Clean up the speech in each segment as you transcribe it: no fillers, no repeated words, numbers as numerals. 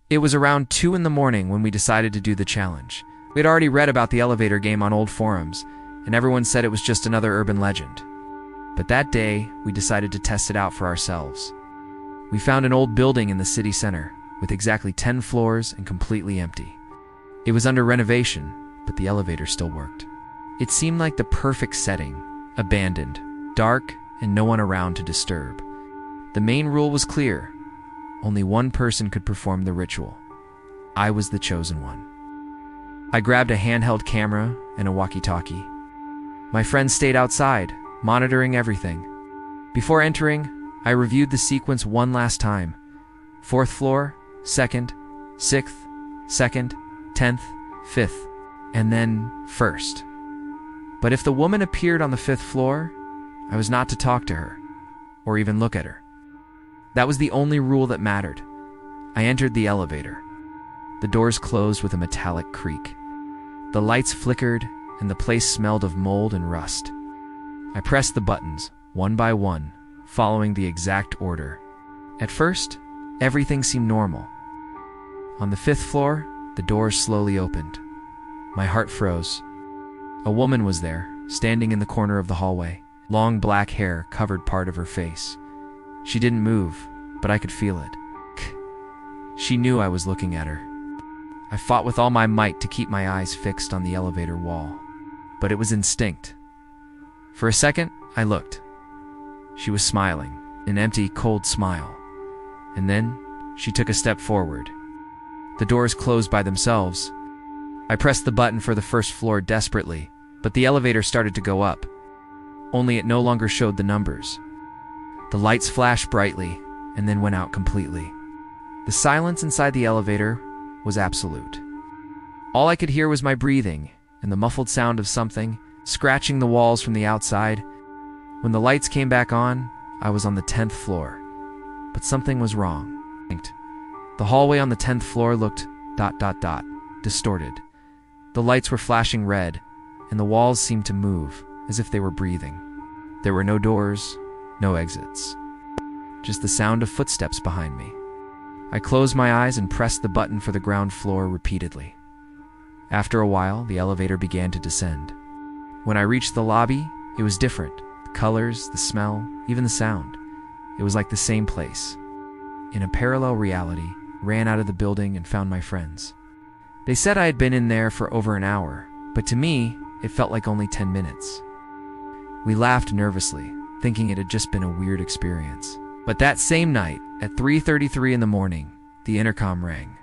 It was around 2 in the morning when we decided to do the challenge. We had already read about the elevator game on old forums, and everyone said it was just another urban legend. But that day, we decided to test it out for ourselves. We found an old building in the city center, with exactly 10 floors and completely empty. It was under renovation, but the elevator still worked. It seemed like the perfect setting, abandoned, dark, and no one around to disturb. The main rule was clear. Only one person could perform the ritual. I was the chosen one. I grabbed a handheld camera and a walkie-talkie. My friends stayed outside, monitoring everything. Before entering, I reviewed the sequence one last time. 4th floor, 2nd, 6th, 2nd, 10th, 5th, and then 1st. But if the woman appeared on the 5th floor, I was not to talk to her, or even look at her. That was the only rule that mattered. I entered the elevator. The doors closed with a metallic creak. The lights flickered, and the place smelled of mold and rust. I pressed the buttons, one by one, following the exact order. At first, everything seemed normal. On the 5th floor, the doors slowly opened. My heart froze. A woman was there, standing in the corner of the hallway. Long black hair covered part of her face. She didn't move, but I could feel it. She knew I was looking at her. I fought with all my might to keep my eyes fixed on the elevator wall, but it was instinct. For a second, I looked. She was smiling, an empty, cold smile. And then, she took a step forward. The doors closed by themselves. I pressed the button for the 1st floor desperately, but the elevator started to go up. Only it no longer showed the numbers. The lights flashed brightly, and then went out completely. The silence inside the elevator was absolute. All I could hear was my breathing, and the muffled sound of something scratching the walls from the outside. When the lights came back on, I was on the 10th floor. But something was wrong. The hallway on the 10th floor looked ... distorted. The lights were flashing red, and the walls seemed to move, as if they were breathing. There were no doors, no exits. Just the sound of footsteps behind me. I closed my eyes and pressed the button for the ground floor repeatedly. After a while, the elevator began to descend. When I reached the lobby, it was different. The colors, the smell, even the sound. It was like the same place. In a parallel reality, ran out of the building and found my friends. They said I had been in there for over an hour, but to me, it felt like only 10 minutes. We laughed nervously, thinking it had just been a weird experience. But that same night, at 3:33 in the morning, the intercom rang.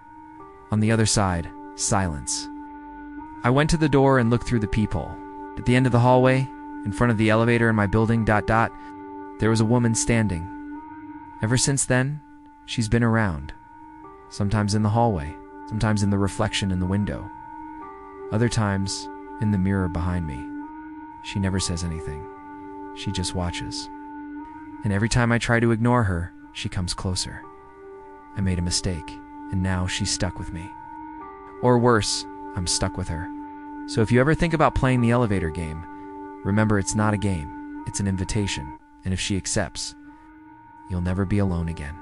On the other side, silence. I went to the door and looked through the peephole. At the end of the hallway, in front of the elevator in my building, there was a woman standing. Ever since then, she's been around. Sometimes in the hallway, sometimes in the reflection in the window. Other times, in the mirror behind me. She never says anything. She just watches. And every time I try to ignore her, she comes closer. I made a mistake, and now she's stuck with me. Or worse, I'm stuck with her. So if you ever think about playing the elevator game, remember it's not a game, it's an invitation. And if she accepts, you'll never be alone again.